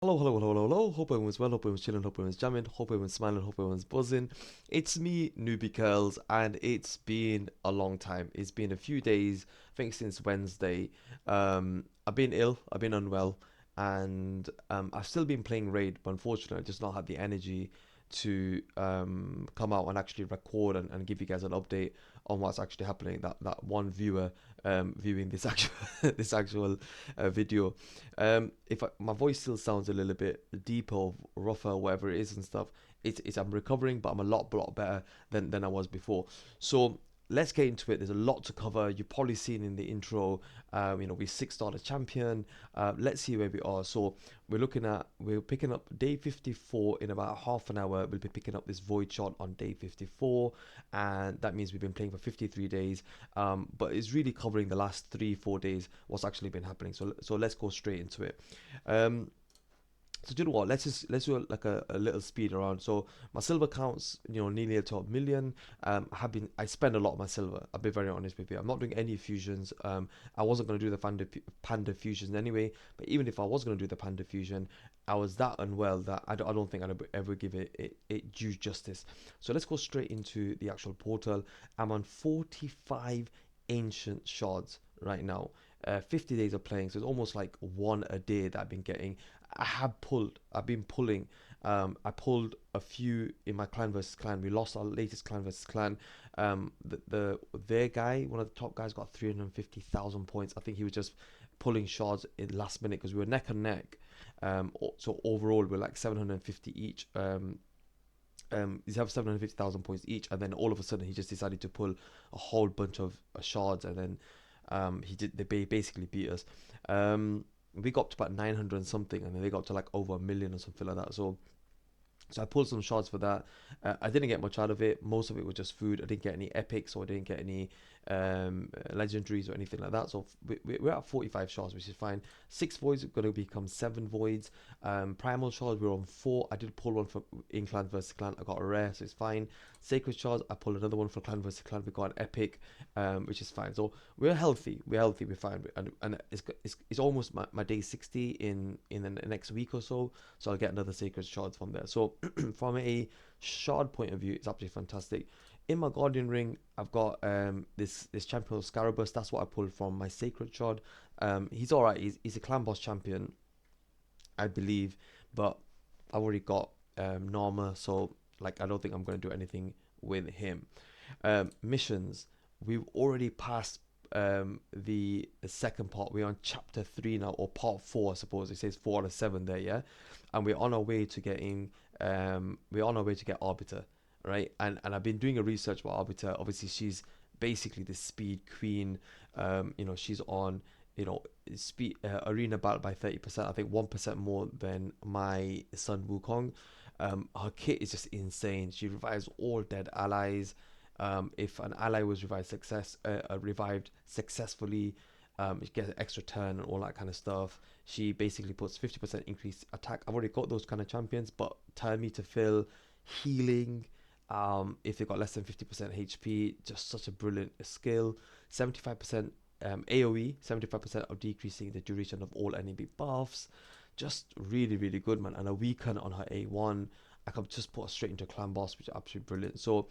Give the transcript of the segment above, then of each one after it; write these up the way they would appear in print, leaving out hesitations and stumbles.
Hello, hello, hello, hello, hello. Hope everyone's well, hope everyone's chilling, hope everyone's jamming, hope everyone's smiling, hope everyone's buzzing. It's me, Noobie Curls, and it's been a long time. It's been a few days, I think since Wednesday. I've been ill, I've been unwell, and I've still been playing Raid, but unfortunately, I just not had the energy to come out and actually record and give you guys an update on what's actually happening. That one viewer viewing this actual this actual video. If my voice still sounds a little bit deeper, or rougher, whatever it is and stuff, it's I'm recovering, but I'm a lot better than I was before. So let's get into it. There's a lot to cover. You've probably seen in the intro, we six-star the champion. Let's see where we are. So we're picking up day 54 in about half an hour. We'll be picking up this void shot on day 54, and that means we've been playing for 53 days. But it's really covering the last 3-4 days what's actually been happening. So let's go straight into it. Um, so do you know what? Let's do like a little speed around. So my silver counts, nearly a 12 million. I spend a lot of my silver. I'll be very honest with you. I'm not doing any fusions. I wasn't gonna do the panda fusions anyway. But even if I was gonna do the panda fusion, I was that unwell that I don't think I'd ever give it due justice. So let's go straight into the actual portal. I'm on 45 ancient shards right now. 50 days of playing, so it's almost like one a day that I've been getting. I've been pulling. I pulled a few in my clan versus clan. We lost our latest clan versus clan. Their guy, one of the top guys, got 350,000 points. I think he was just pulling shards in last minute because we were neck and neck. So overall, we're like 750 each. He's have 750,000 points each, and then all of a sudden he just decided to pull a whole bunch of shards, and then they basically beat us. We got up to about 900 and something, and then they got up to like over a million or something like that. So I pulled some shots for that. I didn't get much out of it. Most of it was just food. I didn't get any epics, or I didn't get any legendaries or anything like that. So we're at 45 shards, which is fine. 6 voids are going to become 7 voids. Primal shards, we're on 4. I did pull one for in clan versus clan. I got a rare, so it's fine. Sacred shards, I pulled another one for clan versus clan. We got an epic, which is fine. So we're healthy. We're healthy. We're fine. And it's almost my day 60 in the next week or so. So I'll get another sacred shard from there. So from a shard point of view, it's absolutely fantastic. In my guardian ring, I've got this champion Scarabus. That's what I pulled from my sacred shard. He's all right. He's a Clanboss champion, I believe, but I've already got Norma, so like I don't think I'm gonna do anything with him. Missions, we've already passed the second part. We're on chapter 3 now, or part 4, I suppose. It says 4 out of 7 there, yeah. And we're on our way to getting get Arbiter, right? And I've been doing a research about Arbiter. Obviously, she's basically the speed queen. She's on speed arena battle by 30%. I think 1% more than my son Wukong. Her kit is just insane. She revives all dead allies. If an ally was revived successfully, you get an extra turn and all that kind of stuff. She basically puts 50% increased attack. I've already got those kind of champions, but turn me to fill, healing. If they got less than 50% HP, just such a brilliant skill. 75% AoE, 75% of decreasing the duration of all enemy buffs. Just really, really good, man. And a weaken on her A1. I can just put her straight into Clanboss, which is absolutely brilliant. So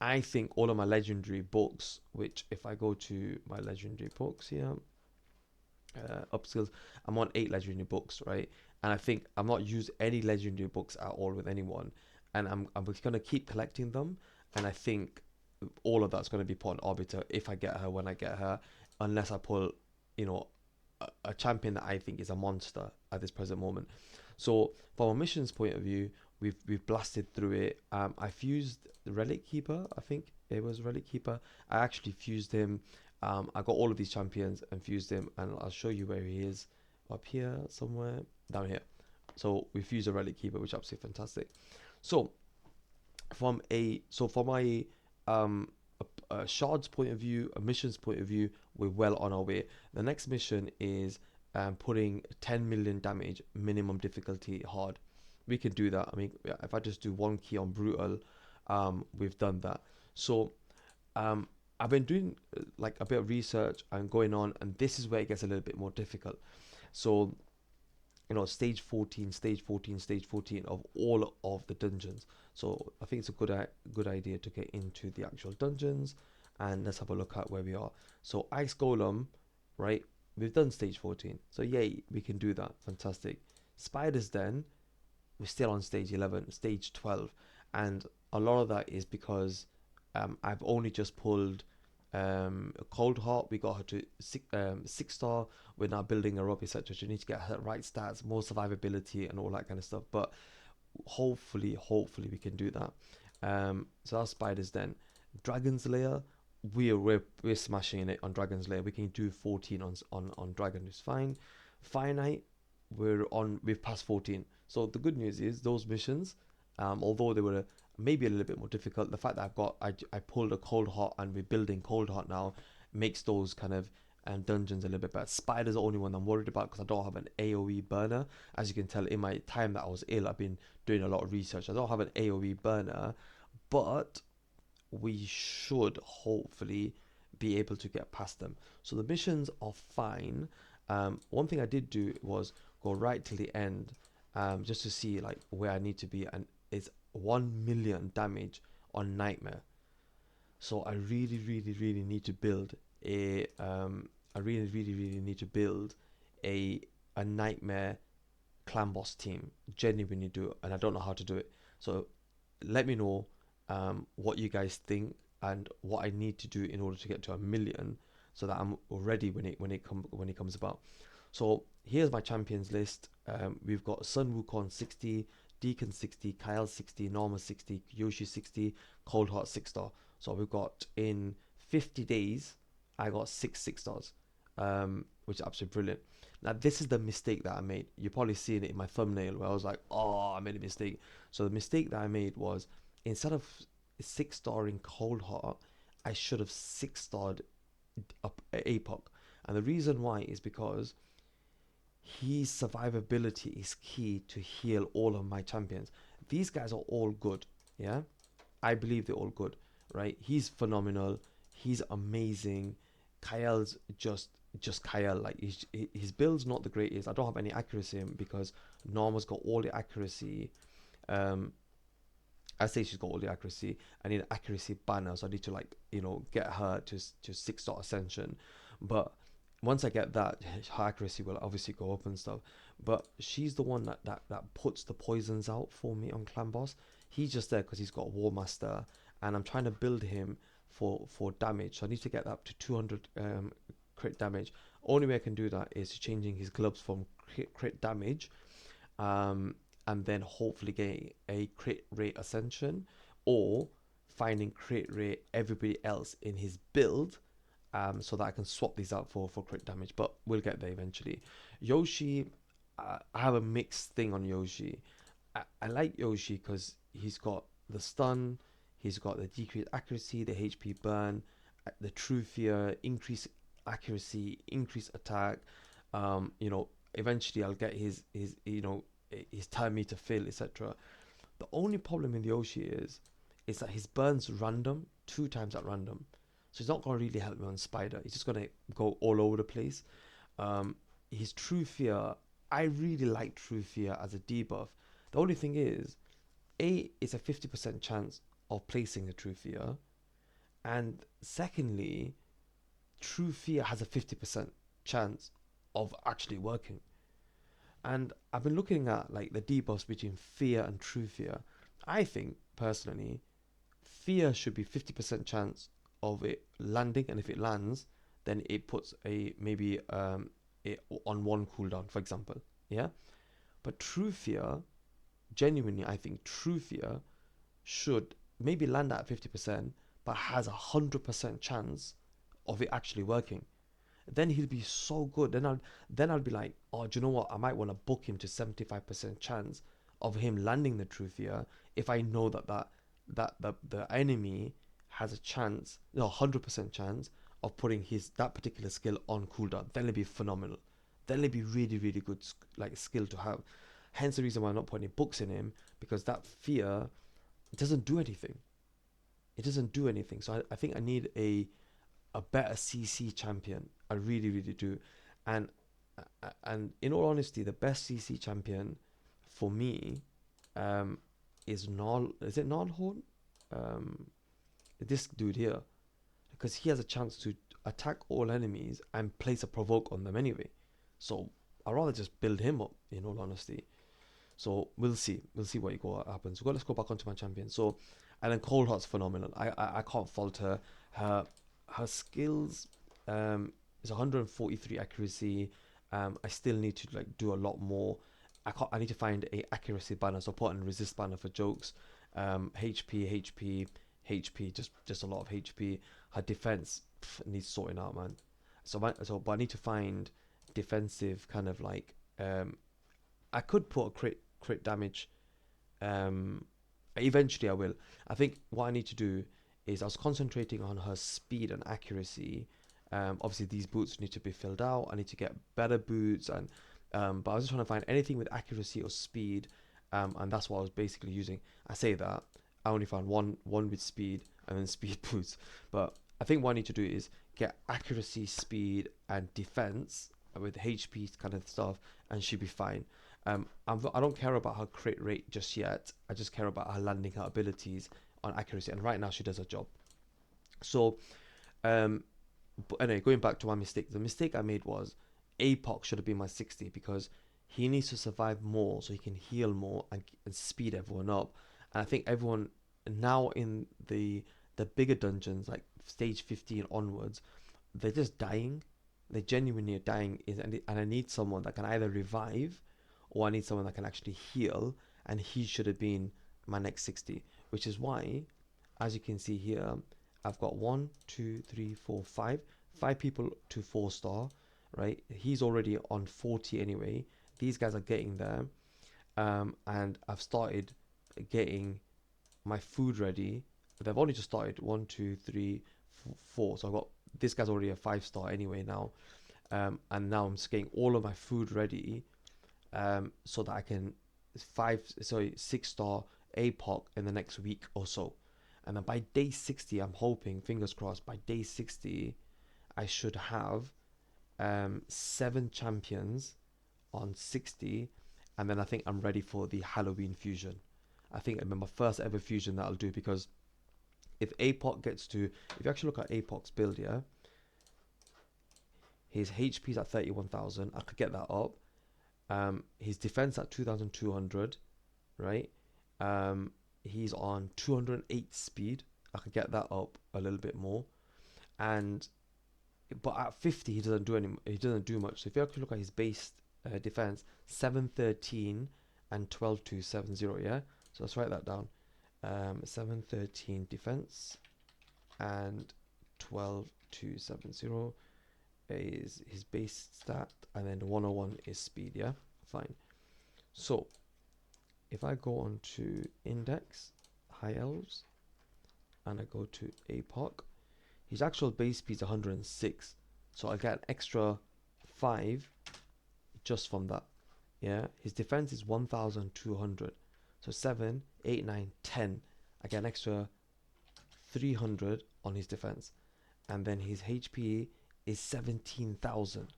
I think all of my legendary books, which if I go to my legendary books here, upskills, I'm on 8 legendary books, right? And I think I'm not used any legendary books at all with anyone, and I'm just gonna keep collecting them. And I think all of that's gonna be put on Arbiter if I get her when I get her, unless I pull, you know, a champion that I think is a monster at this present moment. So from a missions point of view, we've blasted through it. I fused the Relic Keeper. I think it was Relic Keeper. I actually fused him. I got all of these champions and fused him, and I'll show you where he is. Up here somewhere, down here. So we fused a Relic Keeper, which is absolutely fantastic. So for my shards point of view, a missions point of view, we're well on our way. The next mission is putting 10 million damage minimum difficulty hard. We can do that. I mean, if I just do one key on brutal, we've done that. So I've been doing like a bit of research and going on, and this is where it gets a little bit more difficult. So stage 14, stage 14, stage 14 of all of the dungeons. So I think it's a good idea to get into the actual dungeons, and let's have a look at where we are. So Ice Golem, right? We've done stage 14. So yay, we can do that. Fantastic. Spiders Den, we're still on stage 11, stage 12. And a lot of that is because I've only just pulled Cold Heart. We got her to 6 star. We're now building her up, etc. You need to get her right stats, more survivability, and all that kind of stuff. But hopefully we can do that. So that's Spiders Den. Dragon's Lair, we're smashing it on Dragon's Lair. We can do 14 on Dragon, is fine. Fire Knight, we've passed 14. So the good news is those missions, although they were maybe a little bit more difficult, the fact that I pulled a Cold Heart and we're building Cold Heart now makes those kind of dungeons a little bit better. Spider's the only one I'm worried about because I don't have an AoE burner. As you can tell, in my time that I was ill, I've been doing a lot of research. I don't have an AoE burner, but we should hopefully be able to get past them. So the missions are fine. One thing I did do was go right till the end, just to see like where I need to be, and it's 1 million damage on Nightmare. So I really need to build a I really need to build a Nightmare Clanboss team. Genuinely do it, and I don't know how to do it. So let me know what you guys think and what I need to do in order to get to 1 million, so that I'm ready when it comes about. So here's my champions list. We've got Sun Wukong 60, Deacon 60, Kyle 60, Norma 60, Yoshi 60, Cold Heart 6 star. So we've got, in 50 days, I got 6 stars, which is absolutely brilliant. Now this is the mistake that I made. You're probably seeing it in my thumbnail where I was like, oh, I made a mistake. So the mistake that I made was, instead of 6 starring Cold Heart, I should have 6 starred up APOC. And the reason why is because his survivability is key to heal all of my champions. These guys are all good, yeah? I believe they're all good, right? He's phenomenal. He's amazing. Kyle's just Kyle. Like, his build's not the greatest. I don't have any accuracy in him because Norma's got all the accuracy. I say she's got all the accuracy. I need an accuracy banner, so I need to, like, get her to 6 star ascension. But once I get that, her accuracy will obviously go up and stuff. But she's the one that puts the poisons out for me on Clanboss. He's just there because he's got a War Master, and I'm trying to build him for damage. So I need to get that up to 200 crit damage. Only way I can do that is changing his gloves from crit damage, and then hopefully getting a crit rate ascension, or finding crit rate everybody else in his build, so that I can swap these out for crit damage. But we'll get there eventually. Yoshi, I have a mixed thing on Yoshi. I like Yoshi because he's got the stun, he's got the decreased accuracy, the HP burn, the true fear, increased accuracy, increased attack. Eventually I'll get his time meter fill, etc. The only problem in the Yoshi is that his burn's random, 2 times at random. So he's not going to really help me on Spider. He's just going to go all over the place. His True Fear, I really like True Fear as a debuff. The only thing is, it's a 50% chance of placing the True Fear. And secondly, True Fear has a 50% chance of actually working. And I've been looking at like the debuffs between Fear and True Fear. I think personally, Fear should be 50% chance of it landing, and if it lands, then it puts maybe it on 1 cooldown, for example. Yeah, but True Fear, genuinely, I think True Fear should maybe land at 50%, but has 100% chance of it actually working. Then he'll be so good. Then I'll be like, oh, do you know what? I might want to book him to 75% chance of him landing the True Fear if I know that the enemy has a chance, no, 100% chance of putting that particular skill on cooldown. Then it'll be phenomenal. Then it'll be really good, like, skill to have. Hence the reason why I'm not putting any books in him, because that fear doesn't do anything. It doesn't do anything. So I think I need a better CC champion. I really do. And And in all honesty, the best CC champion for me um, is Nal. Is it Nalhorn? Um, this dude here, because he has a chance to attack all enemies and place a provoke on them anyway. So I'd rather just build him up. In all honesty, so we'll see. We'll see what happens. Let's go back onto my champion. So, and then Cold Heart's phenomenal. I can't fault her. Her skills is 143 accuracy. I still need to like do a lot more. I need to find a accuracy banner. So put in resist banner for jokes. HP. Just a lot of HP. Her defense needs sorting out, man. But I need to find defensive kind of like I could put a crit damage. Um, Eventually I will. I think what I need to do is I was concentrating on her speed and accuracy. Obviously these boots need to be filled out. I need to get better boots and but I was just trying to find anything with accuracy or speed. And that's what I was basically using. I say that I only found one with speed and then speed boots. But I think what I need to do is get accuracy, speed, and defense with HP kind of stuff, and she'll be fine. I don't care about her crit rate just yet. I just care about her landing her abilities on accuracy, and right now she does her job. So, but anyway, going back to my mistake, the mistake I made was APOC should have been my 60 because he needs to survive more so he can heal more and speed everyone up. And I think everyone now in the bigger dungeons, like stage 15 onwards, they're just dying. They genuinely are dying, and I need someone that can either revive or I need someone that can actually heal, and he should have been my next 60, which is why, as you can see here, I've got 5 people to 4-star, right? He's already on 40 anyway. These guys are getting there, and I've started getting my food ready. They've only just started 1, 2, 3, 4. So I've got this guy's already a 5-star anyway now, and now I'm just getting all of my food ready, so that I can 6-star APOC in the next week or so. And then by day 60, I'm hoping, fingers crossed, by day 60, I should have 7 champions on 60. And then I think I'm ready for the Halloween fusion. I think I'm my first ever fusion that I'll do, because if APOC gets to, if you actually look at APOC's build, yeah, his HP's at 31,000. I could get that up. His defense at 2,200, right? He's on 208 speed. I could get that up a little bit more, and but at 50 he doesn't do much. So if you actually look at his base defense, 713 and 12270. Yeah, so let's write that down. 713 defense and 12270 is his base stat, and then 101 is speed. Yeah, fine. So if I go on to index high elves and I go to APOC, his actual base speed is 106, so I get an extra 5 just from that. Yeah, his defense is 1,200, so 7, 8, 9, 10. I get an extra 300 on his defense, and then his HP is 17,000,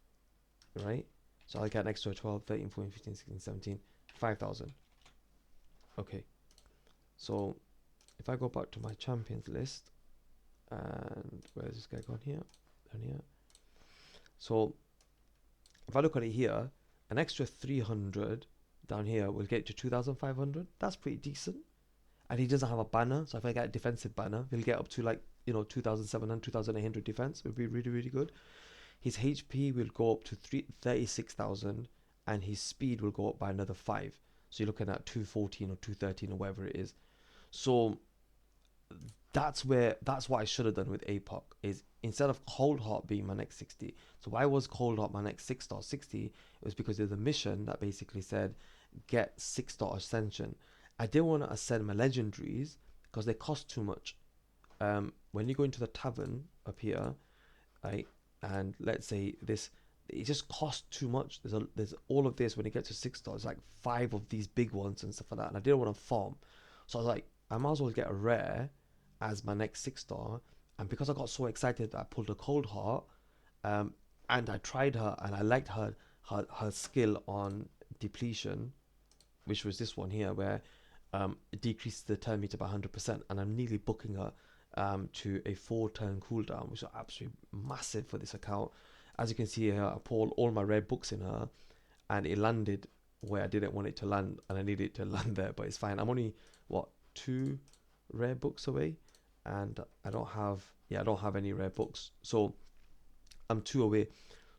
right? So I get an extra 12, 13, 14, 15, 16, 17, 5,000. Okay, so if I go back to my champions list, and where's this guy gone here? Down here. So if I look at it here, an extra 300 down here will get to 2,500. That's pretty decent. And he doesn't have a banner, so if I get a defensive banner, he'll get up to like 2,700, 2,800 defense. It would be really, really good. His HP will go up to 36,000, and his speed will go up by another 5. So you're looking at 214 or 213 or whatever it is. So that's what I should have done with APOC, is instead of Cold Heart being my next 60. So why was Cold Heart my next 6-star 60? It was because there's a mission that basically said get 6-star ascension. I didn't want to ascend my legendaries because they cost too much. When you go into the tavern up here, right, and let's say this, it just costs too much. There's all of this. When you get to 6-star, it's like 5 of these big ones and stuff like that, and I didn't want to farm. So I was like, I might as well get a rare as my next 6-star. And because I got so excited that I pulled a Cold Heart, and I tried her and I liked her her skill on depletion, which was this one here, where it decreases the turn meter by 100%, and I'm nearly booking her to a 4-turn cooldown, which is absolutely massive for this account. As you can see here, I put all my red books in her, and it landed where I didn't want it to land, and I needed it to land there, but it's fine. I'm only, what, 2 rare books away, and I don't have any rare books, so I'm 2 away.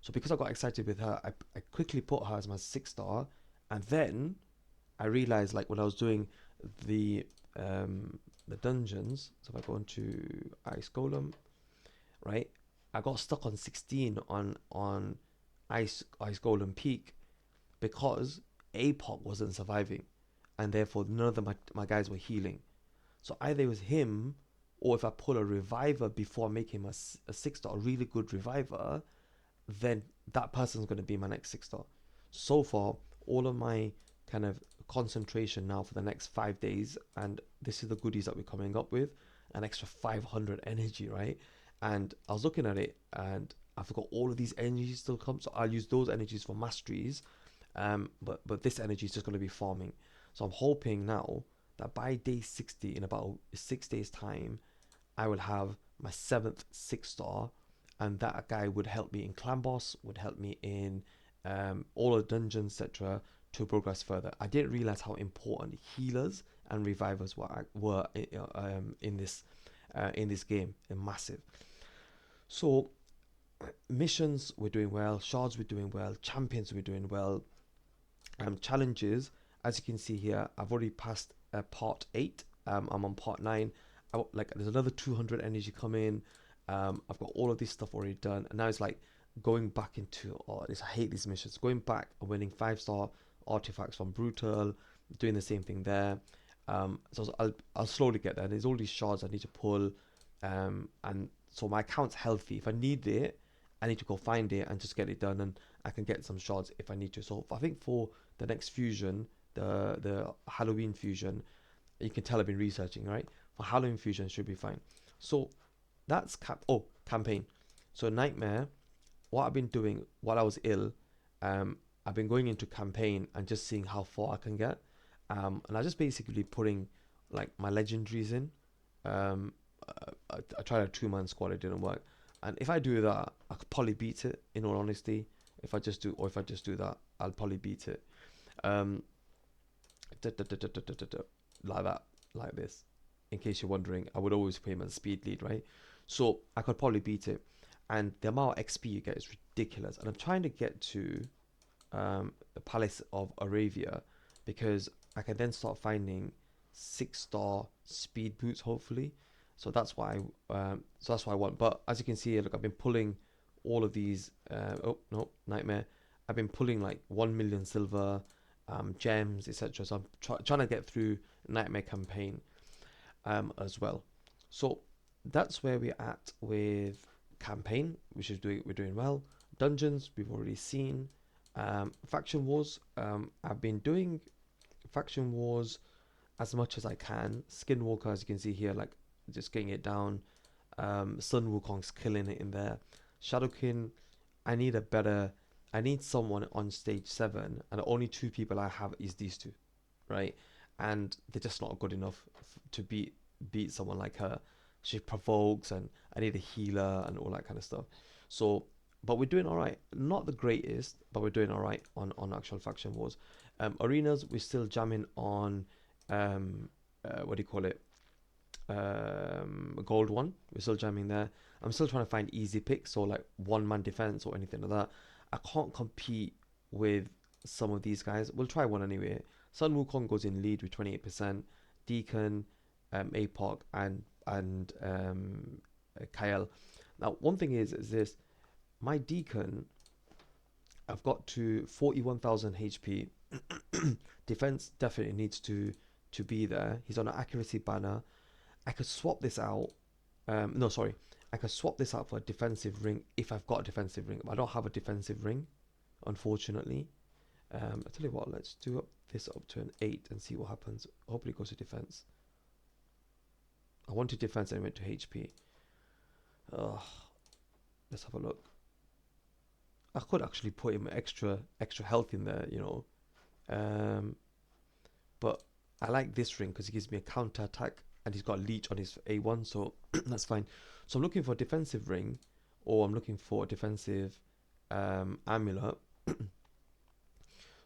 So because I got excited with her, I quickly put her as my 6-star, and then I realized, like, when I was doing the dungeons, so if I go into Ice Golem, right, I got stuck on 16 on Ice Golem Peak, because APOC wasn't surviving, and therefore none of my guys were healing. So either it was him, or if I pull a reviver before I make him a 6-star, a really good reviver, then that person's going to be my next 6-star. So far, all of my kind of concentration now for the next 5 days, and this is the goodies that we're coming up with, an extra 500 energy, right? And I was looking at it, and I forgot all of these energies still come, so I'll use those energies for masteries, but this energy is just going to be farming. So I'm hoping now that by day 60, in about 6 days time, I will have my 7th 6-star, and that guy would help me in Clanboss, would help me in all the dungeons, etc., to progress further. I didn't realize how important healers and revivers were in this game. Massive. So missions we're doing well, shards we're doing well, champions we're doing well. Challenges, as you can see here, I've already passed part 8. I'm on part 9. There's another 200 energy coming. I've got all of this stuff already done, and now it's like going back into, I hate these missions, going back and winning 5-star artifacts from Brutal, doing the same thing there. So I'll slowly get there. There's all these shards I need to pull, and so my account's healthy. If I need it, I need to go find it and just get it done, and I can get some shards if I need to. So I think for the next fusion, the Halloween fusion, you can tell I've been researching, right? For Halloween fusion, should be fine. So that's campaign. So Nightmare, what I've been doing while I was ill, I've been going into campaign and just seeing how far I can get, and I just basically putting like my legendaries in. I tried a 2-man squad, it didn't work, and if I do that, I could probably beat it. In all honesty, if I just do that, I'll probably beat it. Like that, like this. In case you're wondering, I would always play him as speed lead, right? So I could probably beat it, and the amount of XP you get is ridiculous. And I'm trying to get to the Palace of Aravia, because I can then start finding 6-star speed boots, hopefully. So that's why I want. But as you can see, look, I've been pulling all of these. Oh no, Nightmare. I've been pulling like 1 million silver, gems, etc. So I'm trying to get through Nightmare campaign as well. So that's where we're at with campaign, which is we're doing well. Dungeons we've already seen. Faction wars, I've been doing faction wars as much as I can. Skinwalker, as you can see here, like just getting it down. Sun Wukong's killing it in there. Shadowkin, I need someone on stage 7, and the only 2 people I have is these 2, right? And they're just not good enough to beat someone like her. She provokes, and I need a healer and all that kind of stuff. So, but we're doing all right. Not the greatest, but we're doing all right on actual faction wars. Arenas, we're still jamming on what do you call it? Gold 1. We're still jamming there. I'm still trying to find easy picks, so like 1-man defense or anything like that. I can't compete with some of these guys. We'll try one anyway. Sun Wukong goes in lead with 28%. Deacon, APOC, and Kael. Now, one thing is this: my Deacon, I've got to 41,000 HP. Defense definitely needs to be there. He's on an accuracy banner. I could swap this out. No, sorry. I could swap this out for a defensive ring if I've got a defensive ring. I don't have a defensive ring, unfortunately. I tell you what, let's do this up to an 8 and see what happens. Hopefully it goes to defense. I wanted defense and it went to HP. Let's have a look. I could actually put him extra health in there, Um, but I like this ring because it gives me a counter attack and he's got a leech on his A1, so that's fine. So I'm looking for a defensive ring, or I'm looking for a defensive amulet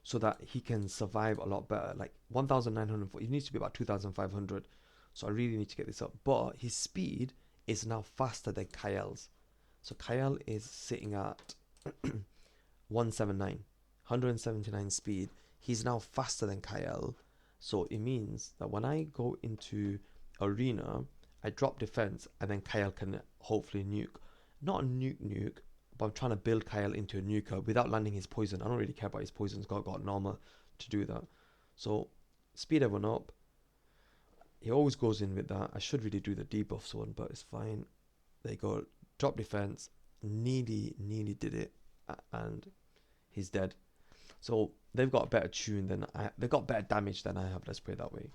so that he can survive a lot better. Like 1,940, he needs to be about 2,500. So I really need to get this up. But his speed is now faster than Kyle's. So Kyle is sitting at 179, 179 speed. He's now faster than Kyle. So it means that when I go into arena, I drop defense and then Kyle can hopefully nuke. Not a nuke, but I'm trying to build Kyle into a nuker without landing his poison. I don't really care about his poison. He's got Norma to do that. So speed everyone up. He always goes in with that. I should really do the debuffs one, but it's fine. There you go. Drop defense. Nearly did it. And he's dead. So they've got a better tune than they've got better damage than I have, let's put it that way.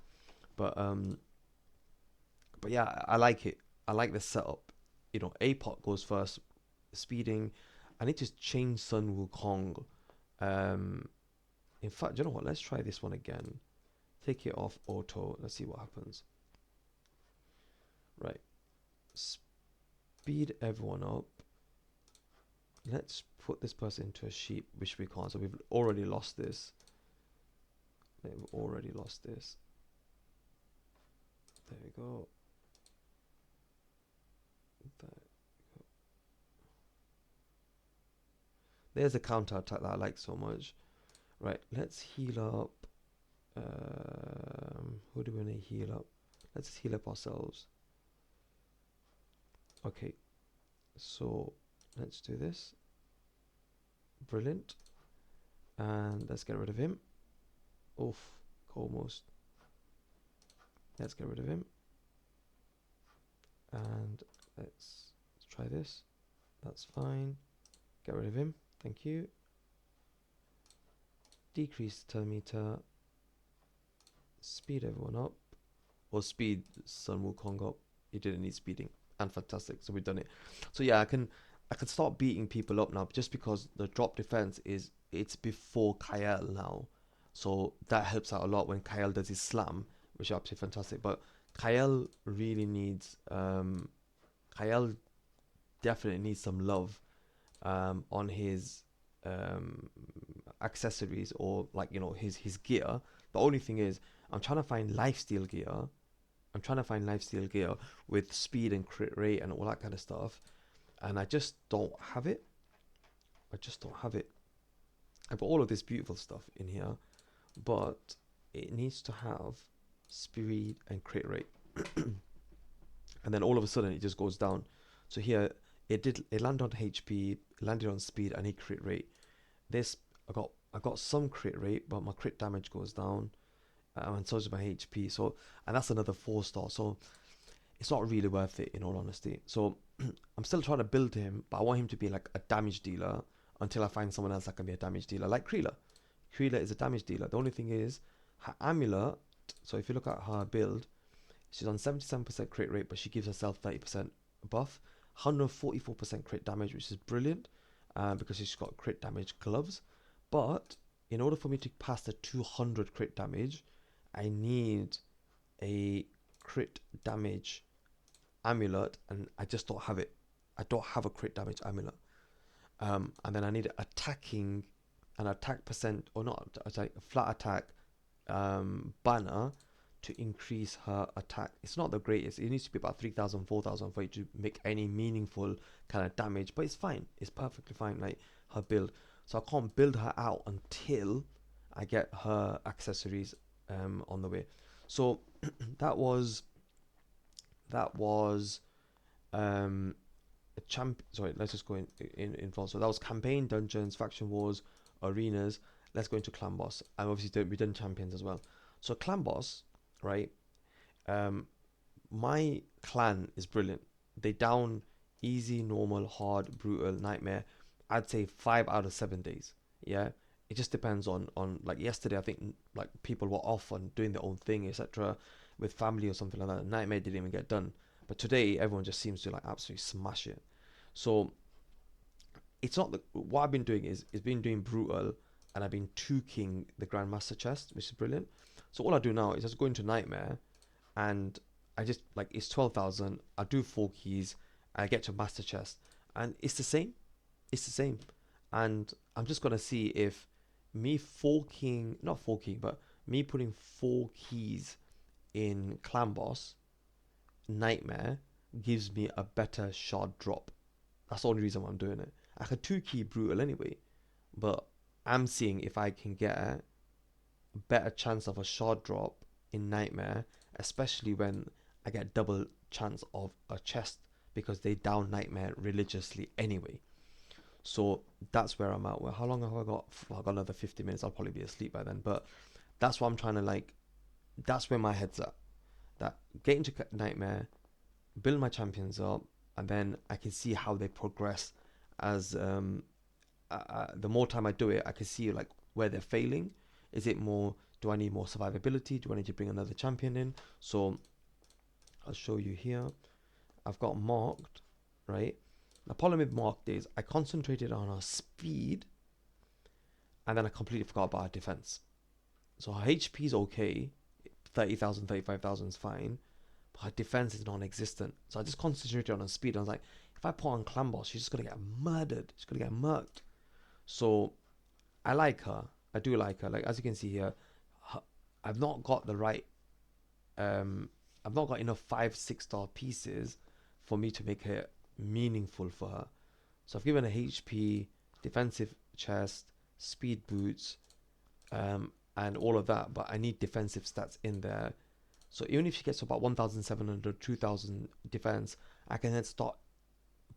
But yeah, I like it. I like the setup. APOC goes first, speeding. I need to change Sun Wukong. In fact, you know what? Let's try this one again. Take it off auto. Let's see what happens. Right. Speed everyone up. Let's put this person into a sheep, which we can't. So we've already lost this. There we go. There's a counter attack that I like so much. Right, let's heal up. Who do we want to heal up? Let's heal up ourselves. Okay, so let's do this. Brilliant. And let's get rid of him. Oof, almost. Let's get rid of him. And let's try this. That's fine. Get rid of him. Thank you. Decrease turn meter. Speed everyone up. Or speed Sun Wukong up. He didn't need speeding. And fantastic. So we've done it. So yeah, I can start beating people up now just because the drop defense it's before Kyle now. So that helps out a lot when Kyle does his slam, which is absolutely fantastic. But Kyle really needs Kyle definitely needs some love on his accessories, or like his gear. The only thing is I'm trying to find lifesteal gear with speed and crit rate and all that kind of stuff, and I just don't have it. I've got all of this beautiful stuff in here, but it needs to have speed and crit rate. And then all of a sudden it just goes down. So here it landed on HP, it landed on speed, and crit rate. This I got some crit rate, but my crit damage goes down, and so does my HP. So, and that's another 4-star. So it's not really worth it, in all honesty. So I'm still trying to build him, but I want him to be like a damage dealer until I find someone else that can be a damage dealer, like Kreela. Kreela is a damage dealer. The only thing is her amulet. So if you look at her build, she's on 77% crit rate, but she gives herself 30% buff, 144% crit damage, which is brilliant, because she's got crit damage gloves. But in order for me to pass the 200 crit damage, I need a crit damage amulet, and I just don't have it. I don't have a crit damage amulet. And then I need an attack percent, or not attack, flat attack banner to increase her attack. It's not the greatest. It needs to be about 3,000, 4,000 for it to make any meaningful kind of damage, but it's fine. It's perfectly fine, like her build. So I can't build her out until I get her accessories on the way. So that was a champ. Sorry, let's just go in front. So that was campaign, dungeons, faction wars, arenas. Let's go into Clanboss, and obviously we've done champions as well. So Clanboss, right? My clan is brilliant. They down easy, normal, hard, brutal, nightmare. I'd say 5 out of 7 days. Yeah, it just depends on like yesterday. I think like people were off on doing their own thing, etc., with family or something like that. Nightmare didn't even get done. But today everyone just seems to like absolutely smash it. So it's not what I've been doing is been doing brutal, and I've been 2-king the Grandmaster chest, which is brilliant. So all I do now is just go into Nightmare, and I just like it's 12,000. I do 4 keys, I get to Master chest, and it's the same. It's the same, and I'm just gonna see if me 4-king, not 4-king, but me putting 4 keys in Clanboss Nightmare gives me a better shard drop. That's the only reason why I'm doing it. I could 2-key brutal anyway, but I'm seeing if I can get a better chance of a shard drop in Nightmare, especially when I get double chance of a chest because they down Nightmare religiously anyway. So that's where I'm at. Well, how long have I got? I've got another 50 minutes. I'll probably be asleep by then. But that's what I'm trying to like. That's where my head's at. That get into Nightmare, build my champions up, and then I can see how they progress as the more time I do it, I can see like where they're failing. Is it more, do I need more survivability? Do I need to bring another champion in? So I'll show you here. I've got marked, right? The problem with marked is I concentrated on our speed, and then I completely forgot about our defense. So our HP is okay, 30,000, 35,000 is fine, but her defense is non-existent. So I just concentrated on her speed. I was like, if I put on Clanboss, she's just gonna get murdered. She's gonna get murked. So I like her. I do like her. Like as you can see here, I've not got the right. I've not got enough 5-6 star pieces for me to make her meaningful for her. So I've given her HP, defensive chest, speed boots, and all of that. But I need defensive stats in there. So even if she gets to about 1,700, 2,000 defense, I can then start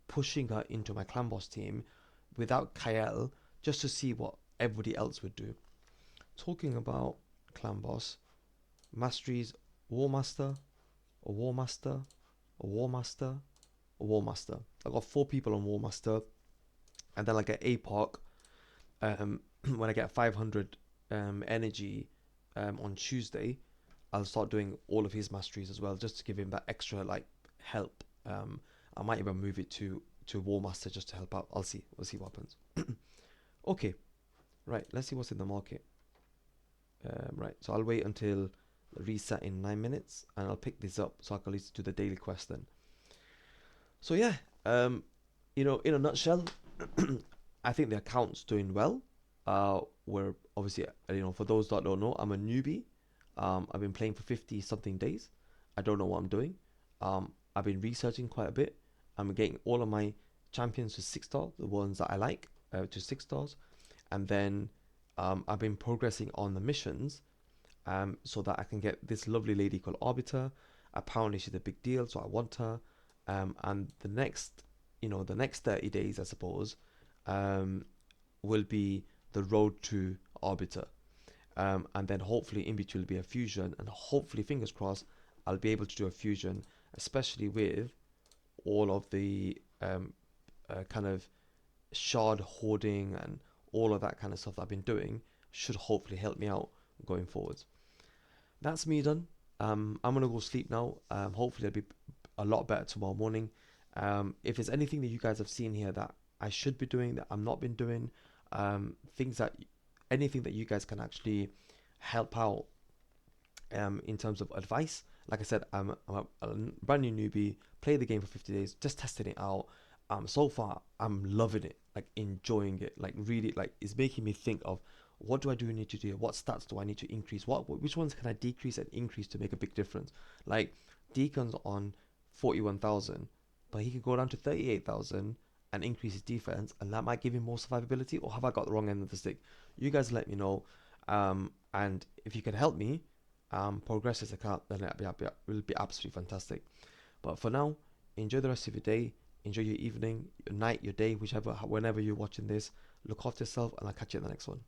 pushing her into my Clanboss team without Kael, just to see what everybody else would do. Talking about Clanboss, masteries, War Master, a War Master, a War Master, a War Master. I got 4 people on War Master, and then I get APOC when I get 500 energy on Tuesday. I'll start doing all of his masteries as well, just to give him that extra like help. I might even move it to War Master just to help out. We'll see what happens. Okay, right, let's see what's in the market. Right, so I'll wait until the reset in 9 minutes, and I'll pick this up so I can at least do the daily quest then. So yeah, you know, in a nutshell, I think the account's doing well. We're obviously, you know, for those that don't know, I'm a newbie. I've been playing for 50 something days. I don't know what I'm doing. I've been researching quite a bit. I'm getting all of my champions to 6-star, the ones that I like, to 6 stars, and then I've been progressing on the missions, so that I can get this lovely lady called Arbiter. Apparently she's a big deal, so I want her. And the next 30 days, I suppose, will be the road to Arbiter. And then hopefully in between will be a fusion, and hopefully, fingers crossed, I'll be able to do a fusion, especially with all of the kind of shard hoarding and all of that kind of stuff that I've been doing should hopefully help me out going forwards. That's me done. I'm gonna go sleep now. Hopefully it'll be a lot better tomorrow morning. If there's anything that you guys have seen here that I should be doing that I've not been doing, anything that you guys can actually help out in terms of advice. Like I said, I'm a brand new newbie, play the game for 50 days, just testing it out. So far I'm loving it, like enjoying it, like really, like it's making me think of what do I need to do, what stats do I need to increase, which ones can I decrease and increase to make a big difference. Like Deacon's on 41,000, but he could go down to 38,000 and increase his defense, and that might give him more survivability. Or have I got the wrong end of the stick? You guys let me know, and if you can help me progress this account, then it will be absolutely fantastic. But for now, enjoy the rest of your day, enjoy your evening, your night, your day, whenever you're watching this. Look after yourself, and I'll catch you in the next one.